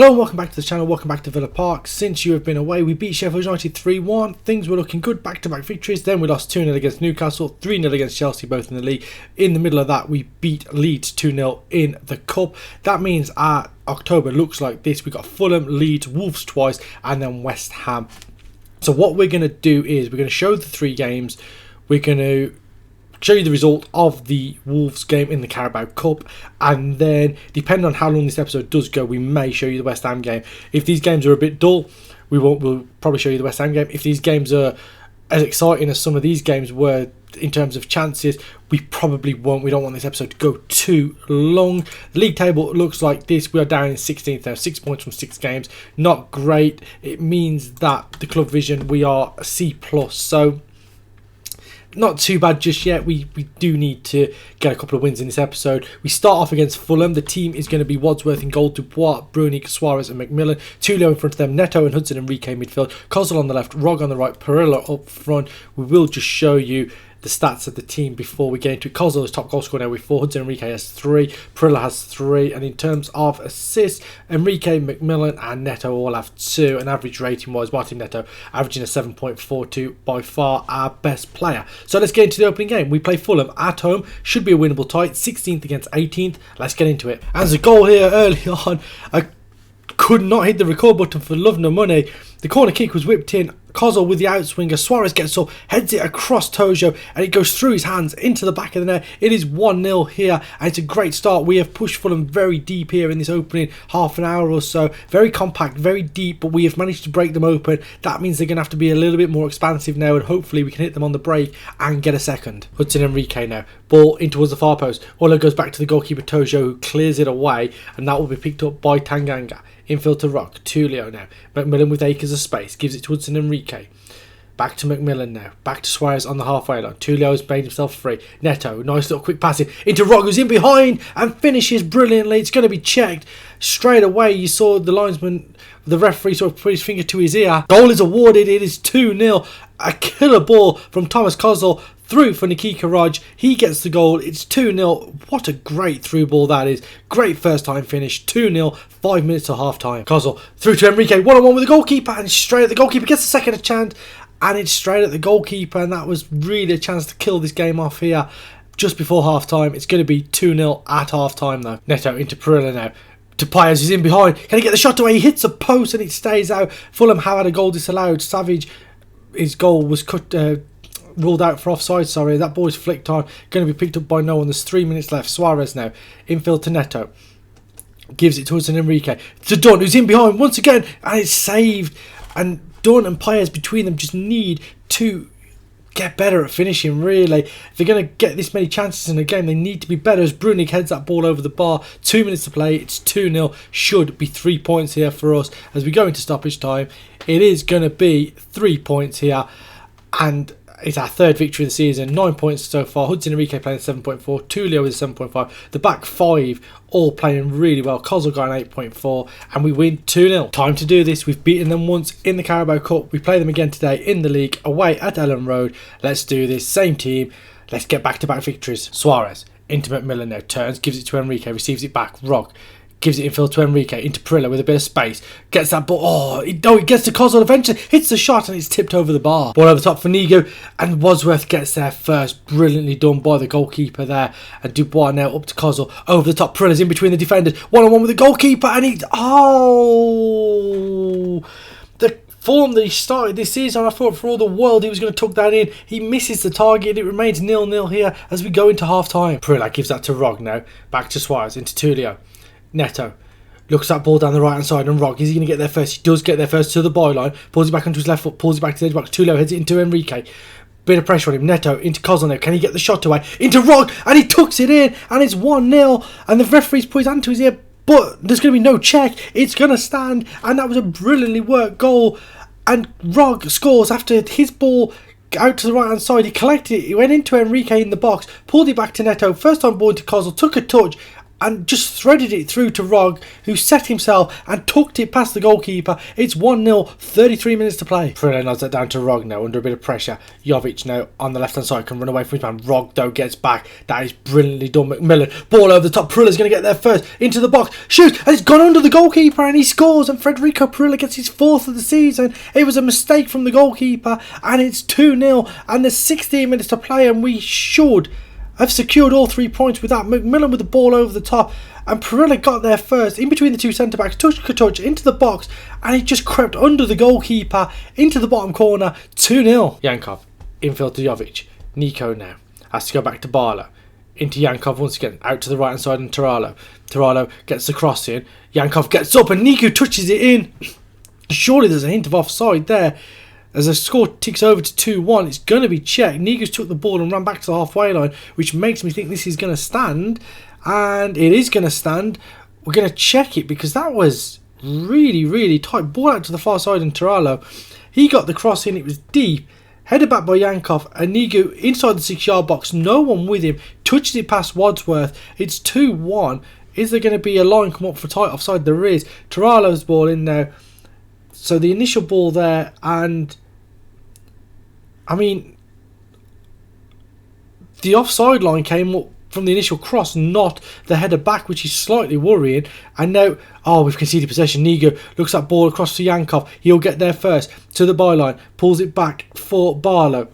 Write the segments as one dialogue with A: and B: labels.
A: Hello and welcome back to the channel, welcome back to Villa Park. Since you have been away, we beat Sheffield United 3-1, things were looking good, back-to-back victories, then we lost 2-0 against Newcastle, 3-0 against Chelsea, both in the league. In the middle of that, we beat Leeds 2-0 in the Cup. That means our October looks like this. We got Fulham, Leeds, Wolves twice, and then West Ham. So what we're going to do is, we're going to show the three games, we're going to show you the result of the Wolves game in the Carabao Cup, and then depending on how long this episode does go, we may show you the West Ham game. If these games are a bit dull, we'll probably show you the West Ham game. If these games are as exciting as some of these games were in terms of chances, we probably won't. We don't want this episode to go too long. The league table looks like this. We are down in 16th now, 6 points from 6 games. Not great. It means that the club vision, we are a C+, so not too bad just yet. We do need to get a couple of wins in this episode. We start off against Fulham. The team is going to be Wadsworth in goal, Dubois, Bruni, Suarez and McMillan. Tulio in front of them, Neto and Hudson and Enrique midfield, Kozol on the left, Rog on the right, Perilla up front. We will just show you the stats of the team before we get into it. Kozol is top goal scorer now with 4, Hudson Enrique has 3, Perilla has 3, and in terms of assists, Enrique, McMillan and Neto all have 2, and average rating wise, Martin Neto averaging a 7.42, by far our best player. So let's get into the opening game. We play Fulham at home, should be a winnable tie, 16th against 18th. Let's get into it. And there's a goal here early on. I could not hit the record button for love nor money. The corner kick was whipped in. Kozol with the outswinger. Suarez gets up, heads it across Tojo, and it goes through his hands into the back of the net. It is 1-0 here, and it's a great start. We have pushed Fulham very deep here in this opening half an hour or so. Very compact, very deep, but we have managed to break them open. That means they're going to have to be a little bit more expansive now, and hopefully we can hit them on the break and get a second. Hudson Enrique now. Ball in towards the far post. Ola goes back to the goalkeeper Tojo, who clears it away, and that will be picked up by Tanganga. Infield to Rock, Tulio now. McMillan with acres of space, gives it to Hudson Enrique. Back to McMillan now. Back to Suarez on the halfway line. Tulio has made himself free. Neto, nice little quick passing into Rock, who's in behind and finishes brilliantly. It's going to be checked straight away. You saw the linesman, the referee sort of put his finger to his ear. Goal is awarded. It is 2-0. A killer ball from Thomas Kozol through for Nikita Raj. He gets the goal. It's 2-0. What a great through ball that is. Great first time finish. 2-0. 5 minutes to half time. Kozol through to Enrique. 1-on-1 with the goalkeeper, and straight at the goalkeeper. Gets a second chance, and it's straight at the goalkeeper, and that was really a chance to kill this game off here just before half time. It's going to be 2-0 at half time though. Neto into Perilla now. To Piers, he's in behind. Can he get the shot away? He hits a post and it stays out. Fulham have had a goal disallowed. Savage, his goal was ruled out for offside, sorry. That ball is flicked on. Going to be picked up by no one. There's 3 minutes left. Suarez now. Infield to Neto. Gives it to Hudson Enrique. To Dunn, who's in behind once again. And it's saved. And Dunn and Piers between them just need to get better at finishing, really. If they're going to get this many chances in a game, they need to be better. As Brunig heads that ball over the bar. 2 minutes to play. It's 2-0. Should be 3 points here for us. As we go into stoppage time, it is going to be 3 points here. And it's our third victory of the season. 9 points so far. Hudson Enrique playing 7.4. Tulio with 7.5. The back 5 all playing really well. Kozol got an 8.4. And we win 2-0. Time to do this. We've beaten them once in the Carabao Cup. We play them again today in the league away at Ellen Road. Let's do this. Same team. Let's get back-to-back victories. Suarez into McMillan now. Turns. Gives it to Enrique. Receives it back. Rock. Gives it infield to Enrique, into Perilla with a bit of space. Gets that ball. Oh, it gets to Kozol eventually. Hits the shot and it's tipped over the bar. Ball over the top for Nigo. And Wadsworth gets there first. Brilliantly done by the goalkeeper there. And Dubois now up to Kozol. Over the top. Perilla's in between the defenders. 1-on-1 with the goalkeeper. And he... Oh! The form that he started this season, I thought for all the world he was going to tuck that in. He misses the target. It remains 0-0 here as we go into half time. Perilla gives that to Rog now. Back to Suarez. Into Tulio. Neto looks that ball down the right hand side, and Rock, is he going to get there first? He does get there first to the byline, pulls it back onto his left foot, pulls it back to the edge box. Tulio heads it into Enrique. Bit of pressure on him. Neto into Kozol now. Can he get the shot away? Into Rock, and he tucks it in, and it's 1-0. And the referee's put his hand to his ear, but there's going to be no check. It's going to stand, and that was a brilliantly worked goal. And Rock scores after his ball out to the right hand side. He collected it. He went into Enrique in the box, pulled it back to Neto. First time ball into Kozol, took a touch. and just threaded it through to Rog, who set himself and tucked it past the goalkeeper. It's 1-0, 33 minutes to play. Perilla nods that down to Rog now, under a bit of pressure. Jovic now on the left-hand side can run away from his man. Rog, though, gets back. That is brilliantly done. McMillan, ball over the top. Perilla's going to get there first. Into the box. Shoots, and it's gone under the goalkeeper, and he scores, and Federico Perilla gets his 4th of the season. It was a mistake from the goalkeeper, and it's 2-0, and there's 16 minutes to play, and we should have secured all 3 points with that. McMillan with the ball over the top, and Perilla got there first, in between the two centre-backs, touch into the box, and he just crept under the goalkeeper, into the bottom corner, 2-0. Yankov, infield to Jovic. Nico now has to go back to Barlow. Into Yankov once again, out to the right-hand side, and Taralo. Taralo gets the cross in. Yankov gets up, and Nico touches it in. Surely there's a hint of offside there. As the score ticks over to 2-1, it's going to be checked. Nigus took the ball and ran back to the halfway line, which makes me think this is going to stand. And it is going to stand. We're going to check it because that was really, really tight. Ball out to the far side, and Taralo, he got the cross in. It was deep. Headed back by Yankov, and Nigu inside the 6-yard box. No one with him. Touches it past Wadsworth. It's 2-1. Is there going to be a line come up for tight offside? There is. Taralo's ball in now. So the initial ball there, and I mean, the offside line came up from the initial cross, not the header back, which is slightly worrying. And now, we've conceded possession. Nigo looks that ball across to Yankov. He'll get there first to the byline, pulls it back for Barlow.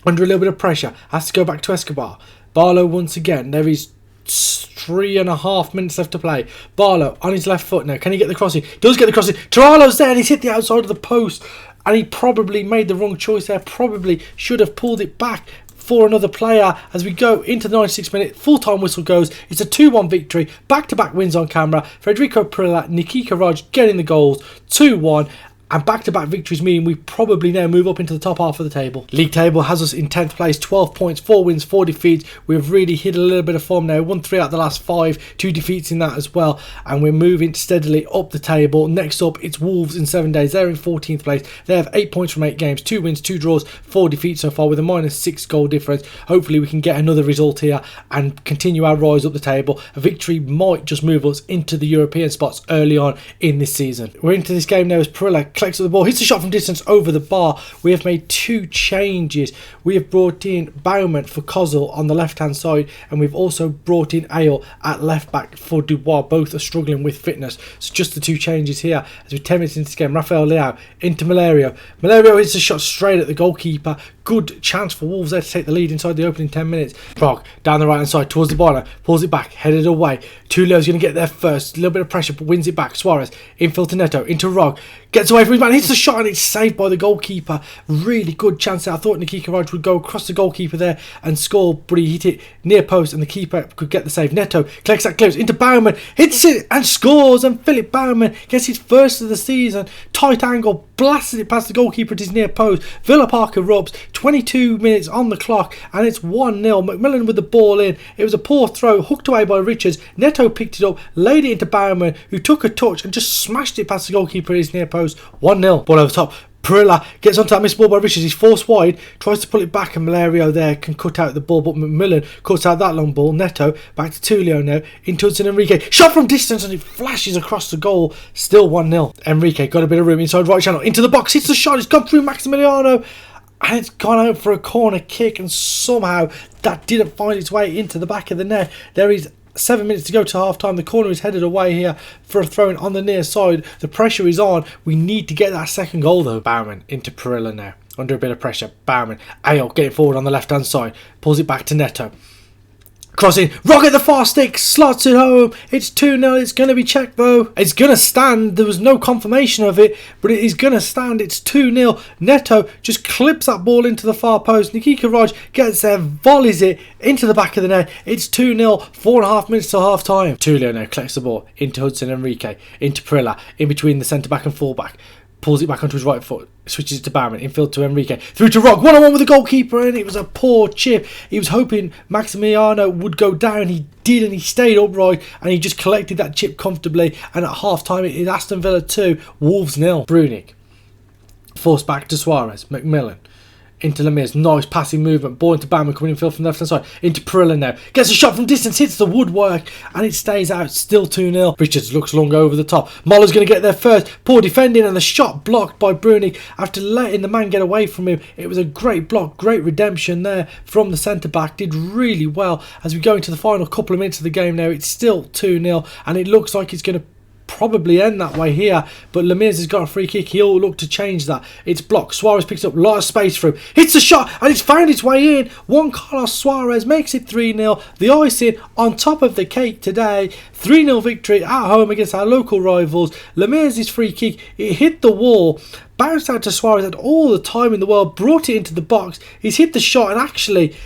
A: Under a little bit of pressure, has to go back to Escobar. Barlow once again. There is 3.5 minutes left to play. Barlow on his left foot now. Can he get the crossing? Does get the crossing. Taralo's there, and he's hit the outside of the post. And he probably made the wrong choice there. Probably should have pulled it back for another player. As we go into the 96th minute, full-time whistle goes. It's a 2-1 victory. Back-to-back wins on camera. Federico Perilla, Nikika Raj getting the goals. 2-1. And back-to-back victories mean we probably now move up into the top half of the table. League table has us in 10th place, 12 points, 4 wins, 4 defeats. We've really hit a little bit of form now. Won 3 out of the last 5, 2 defeats in that as well. And we're moving steadily up the table. Next up, it's Wolves in 7 days. They're in 14th place. They have 8 points from 8 games, 2 wins, 2 draws, 4 defeats so far with a -6 goal difference. Hopefully we can get another result here and continue our rise up the table. A victory might just move us into the European spots early on in this season. We're into this game now as Perilla collects up the ball, hits a shot from distance over the bar. We have made 2 changes. We have brought in Baumann for Kozel on the left hand side, and we've also brought in Ale at left back for Dubois. Both are struggling with fitness, so just the 2 changes here. As we're 10 minutes into this game, Rafael Leao into Malario. Malario hits a shot straight at the goalkeeper. Good chance for Wolves there to take the lead inside the opening 10 minutes. Prague down the right hand side towards the ball, pulls it back, headed away. Tuleo's going to get there first. A little bit of pressure, but wins it back. Suarez infield to Neto, into Rog. Gets away from his man, hits the shot, and it's saved by the goalkeeper. Really good chance there. I thought Nikika Raj would go across the goalkeeper there and score, but he hit it near post, and the keeper could get the save. Neto collects that close into Baumann, hits it and scores, and Philip Baumann gets his first of the season. Tight angle, blasted it past the goalkeeper at his near post. Villa Park erupts. 22 minutes on the clock, and it's 1-0. McMillan with the ball in. It was a poor throw, hooked away by Richards. Neto picked it up, laid it into Baumann, who took a touch and just smashed it past the goalkeeper at his near post. 1-0. Ball over the top. Perilla gets onto that missed ball by Richards. He's forced wide, tries to pull it back, and Malario there can cut out the ball, but McMillan cuts out that long ball. Neto back to Tulio now, into Hudson Enrique. Shot from distance, and it flashes across the goal. Still 1-0. Enrique got a bit of room inside right channel, into the box, hits the shot. It's gone through Maximiliano, and it's gone out for a corner kick, and somehow that didn't find its way into the back of the net. There is 7 minutes to go to half time. The corner is headed away here for a throw in on the near side. The pressure is on. We need to get that second goal though. Baumann into Perilla now. Under a bit of pressure. Baumann. Ayo getting forward on the left hand side. Pulls it back to Neto. Crossing, Rock at the far stick, slots it home. It's 2-0. It's going to be checked though. It's going to stand. There was no confirmation of it, but it is going to stand. It's 2-0. Neto just clips that ball into the far post. Nikika Raj gets there, volleys it into the back of the net. It's 2-0. 4.5 minutes to half time. Tulio now collects the ball into Hudson Enrique, into Perilla, in between the centre back and full back. Pulls it back onto his right foot, switches it to Baumann, infield to Enrique, through to Rock, 1-on-1 with the goalkeeper, and it was a poor chip. He was hoping Maximiliano would go down. He did, and he stayed upright, and he just collected that chip comfortably. And at half time, it is Aston Villa 2, Wolves 0. Brunic forced back to Suarez. McMillan into Lemires, nice passing movement, ball into Bamman, coming in field from the left hand side, into Perilla now, gets a shot from distance, hits the woodwork, and it stays out, still 2-0. Richards looks long over the top, Moller's going to get there first, poor defending, and the shot blocked by Brunig after letting the man get away from him. It was a great block, great redemption there from the centre back, did really well. As we go into the final couple of minutes of the game now, it's still 2-0, and it looks like it's going to probably end that way here, but Lemires has got a free kick. He'll look to change that. It's blocked. Suarez picks up a lot of space for him, hits the shot, and it's found its way in. Juan Carlos Suarez makes it 3-0. The icing on top of the cake today. 3-0 victory at home against our local rivals. Lemires' free kick, it hit the wall, bounced out to Suarez, had all the time in the world, brought it into the box. He's hit the shot, and actually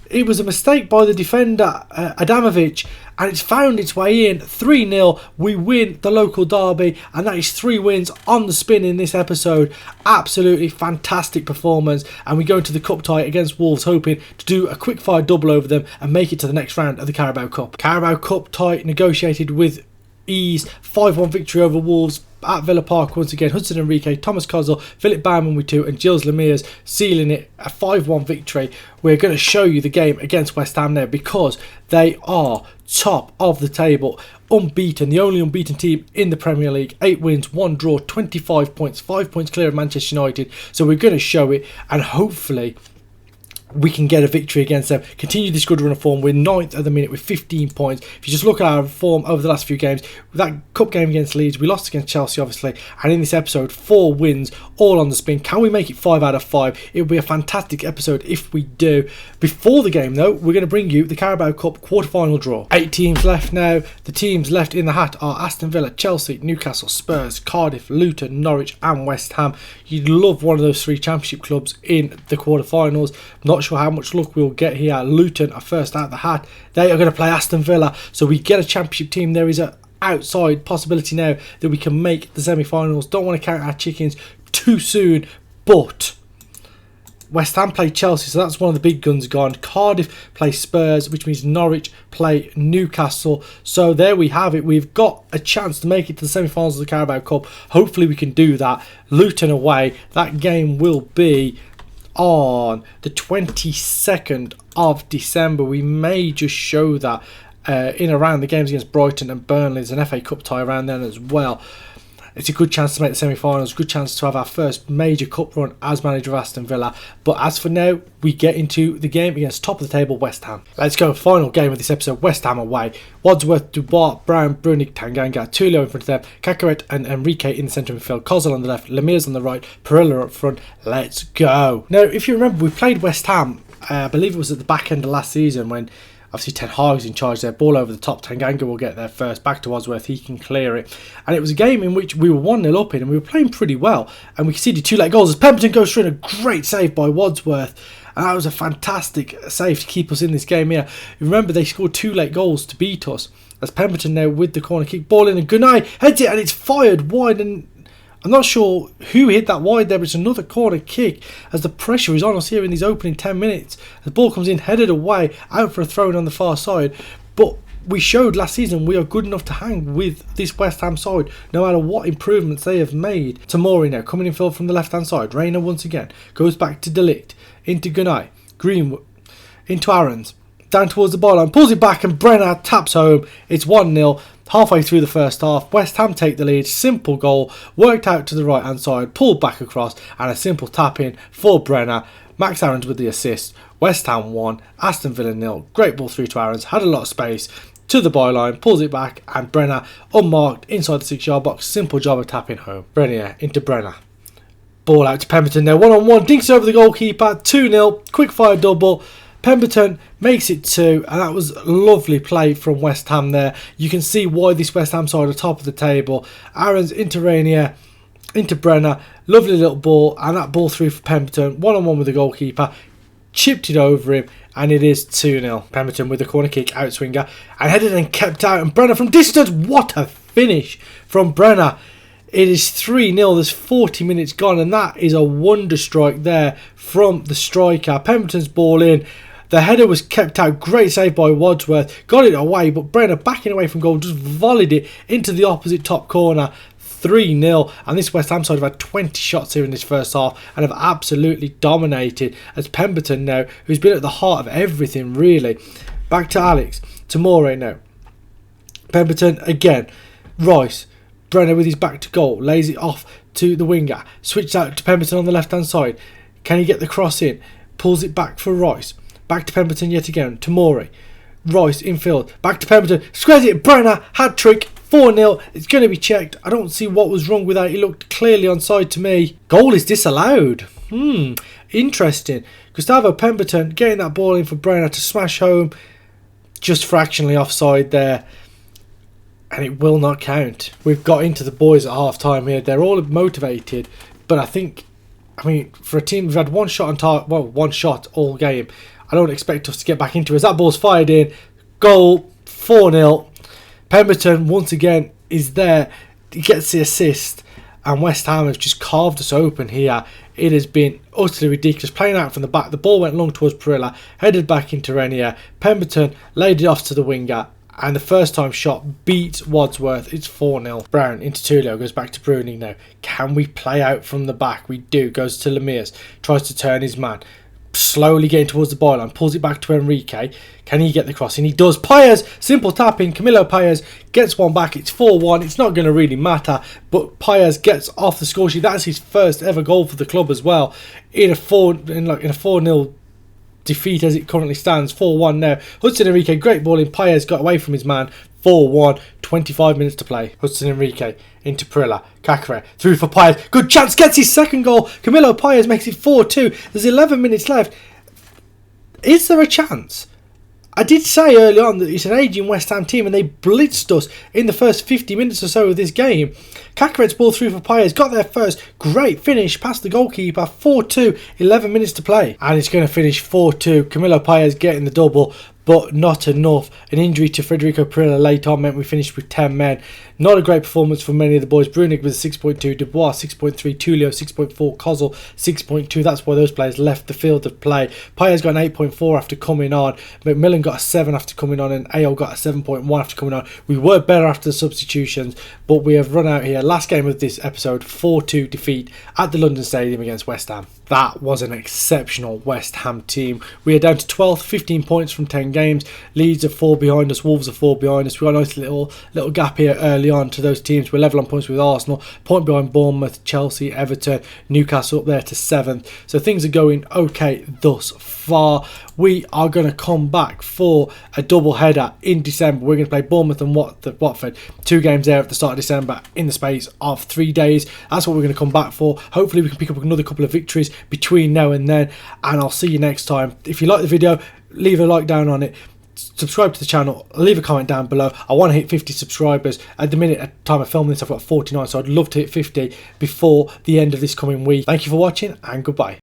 A: it was a mistake by the defender Adamovic, and it's found its way in. 3-0, we win the local derby, and that is 3 wins on the spin in this episode. Absolutely fantastic performance, and we go into the cup tie against Wolves hoping to do a quick fire double over them and make it to the next round of the Carabao Cup. Carabao Cup tie negotiated with ease, 5-1 victory over Wolves at Villa Park once again. Hudson Enrique, Thomas Kozel, Philip Baumann with 2 and Gilles Lemires sealing it, a 5-1 victory. We're going to show you the game against West Ham now because they are top of the table, unbeaten, the only unbeaten team in the Premier League. 8 wins, 1 draw, 25 points, 5 points clear of Manchester United. So we're going to show it, and hopefully we can get a victory against them. Continue this good run of form. We're 9th at the minute with 15 points. If you just look at our form over the last few games, that cup game against Leeds, we lost against Chelsea obviously, and in this episode 4 wins all on the spin. Can we make it 5 out of 5? It would be a fantastic episode if we do. Before the game though, we're going to bring you the Carabao Cup quarter-final draw. 8 teams left now. The teams left in the hat are Aston Villa, Chelsea, Newcastle, Spurs, Cardiff, Luton, Norwich and West Ham. You'd love one of those 3 championship clubs in the quarter-finals. Not sure how much luck we'll get here. Luton are first out the hat. They are going to play Aston Villa, so we get a championship team. There is an outside possibility now that we can make the semi-finals. Don't want to count our chickens too soon, but West Ham play Chelsea, so that's one of the big guns gone. Cardiff play Spurs, which means Norwich play Newcastle. So there we have it. We've got a chance to make it to the semi-finals of the Carabao Cup. Hopefully we can do that. Luton away. That game will be on the 22nd of December. We may just show that in around the games against Brighton and Burnley. There's an FA Cup tie around then as well. It's a good chance to make the semi-finals, good chance to have our first major cup run as manager of Aston Villa. But as for now, we get into the game against top of the table West Ham. Let's go, final game of this episode, West Ham away. Wadsworth, Dubois, Brown, Brunig, Tanganga, Tulio in front of them, Cacaret and Enrique in the centre of midfield, Kozel on the left, Lemires on the right, Perilla up front. Let's go. Now, if you remember, we played West Ham, I believe it was at the back end of last season when obviously Ten Hag's in charge there, ball over the top, Tanganga will get there first, back to Wadsworth, he can clear it. And it was a game in which we were 1-0 up in and we were playing pretty well. And we conceded 2 late goals as Pemberton goes through and a great save by Wadsworth. And that was a fantastic save to keep us in this game here. Remember, they scored 2 late goals to beat us. As Pemberton now with the corner kick, ball in and Gunai heads it and it's fired wide, and I'm not sure who hit that wide there, but it's another corner kick as the pressure is on us here in these opening 10 minutes. The ball comes in, headed away, out for a throw-in on the far side. But we showed last season we are good enough to hang with this West Ham side, no matter what improvements they have made. Tamori now coming in field from the left-hand side. Reina once again goes back to Delict, into Gunai, Greenwood, into Aarons, down towards the byline, pulls it back and Brenner taps home. It's 1-0. Halfway through the first half, West Ham take the lead. Simple goal, worked out to the right hand side, pulled back across, and a simple tap in for Brenner. Max Aarons with the assist. West Ham 1, Aston Villa 0. Great ball through to Aarons, had a lot of space to the byline, pulls it back, and Brenner unmarked inside the 6-yard box. Simple job of tapping home. Brenner into Brenner. Ball out to Pemberton now, 1-on-1, dinks over the goalkeeper, 2-0, quick fire double. Pemberton makes it 2, and that was lovely play from West Ham there. You can see why this West Ham side are top of the table. Aarons into Rainier, into Brenner, lovely little ball, and that ball through for Pemberton, 1-on-1 with the goalkeeper, chipped it over him, and it is 2-0. Pemberton with the corner kick, out swinger, and headed and kept out, and Brenner from distance, what a finish from Brenner. It is 3-0, there's 40 minutes gone, and that is a wonder strike there from the striker. Pemberton's ball in. The header was kept out. Great save by Wadsworth. Got it away, but Brenner backing away from goal just volleyed it into the opposite top corner. 3-0, and this West Ham side have had 20 shots here in this first half and have absolutely dominated, as Pemberton now, who's been at the heart of everything really. Back to Alex, to Moore now. Pemberton again, Rice, Brenner with his back to goal, lays it off to the winger, switches out to Pemberton on the left hand side. Can he get the cross in? Pulls it back for Rice. Back to Pemberton yet again, to Morey. Rice infield, back to Pemberton, squares it, Brenner, hat-trick, 4-0. It's going to be checked. I don't see what was wrong with that. It looked clearly onside to me. Goal is disallowed. Interesting. Gustavo Pemberton getting that ball in for Brenner to smash home. Just fractionally offside there. And it will not count. We've got into the boys at half-time here. They're all motivated. But I mean, for a team, we've had one shot on target, well, one shot all game. I don't expect us to get back into it. As that ball's fired in, goal, 4-0. Pemberton, once again, is there. He gets the assist. And West Ham have just carved us open here. It has been utterly ridiculous. Playing out from the back. The ball went long towards Perilla. Headed back into Renier. Pemberton laid it off to the winger. And the first time shot beats Wadsworth. It's 4-0. Brown into Tulio. Goes back to Bruning now. Can we play out from the back? We do. Goes to Lemieux. Tries to turn his man. Slowly getting towards the byline. Pulls it back to Enrique. Can he get the crossing? He does. Paez. Simple tapping. Camilo Paez gets one back. It's 4-1. It's not going to really matter. But Paez gets off the score sheet. That's his first ever goal for the club as well. In a 4-0 defeat as it currently stands. 4-1 now. Hudson Enrique, great ball in. Paez got away from his man. 4-1. 25 minutes to play. Hudson Enrique into Perilla. Cacare through for Paez. Good chance. Gets his second goal. Camilo Paez makes it 4-2. There's 11 minutes left. Is there a chance? I did say early on that it's an aging West Ham team and they blitzed us in the first 50 minutes or so of this game. Cacaret's ball through for Paez, got there first, great finish past the goalkeeper, 4-2, 11 minutes to play. And it's going to finish 4-2, Camilo Paez getting the double, but not enough. An injury to Federico Perilla late on meant we finished with 10 men. Not a great performance from many of the boys. Brunig with a 6.2, Dubois 6.3, Tulio 6.4, Kozel 6.2. That's why those players left the field of play. Paez got an 8.4 after coming on. McMillan got a 7 after coming on, and Ayo got a 7.1 after coming on. We were better after the substitutions, but we have run out here. Last game of this episode, 4-2 defeat at the London Stadium against West Ham. That was an exceptional West Ham team. We are down to 12th, 15 points from 10 games. Leeds are 4 behind us, Wolves are 4 behind us. We've got a nice little gap here early on to those teams. We're level on points with Arsenal, point behind Bournemouth, Chelsea, Everton, Newcastle up there to 7th. So things are going okay thus far. We are going to come back for a double header in December. We're going to play Bournemouth and Watford. 2 games there at the start of December in the space of 3 days. That's what we're going to come back for. Hopefully we can pick up another couple of victories between now and then. And I'll see you next time. If you like the video, leave a like down on it. Subscribe to the channel, leave a comment down below. I want to hit 50 subscribers. At the minute, at the time of filming this, I've got 49, so I'd love to hit 50 before the end of this coming week. Thank you for watching, and goodbye.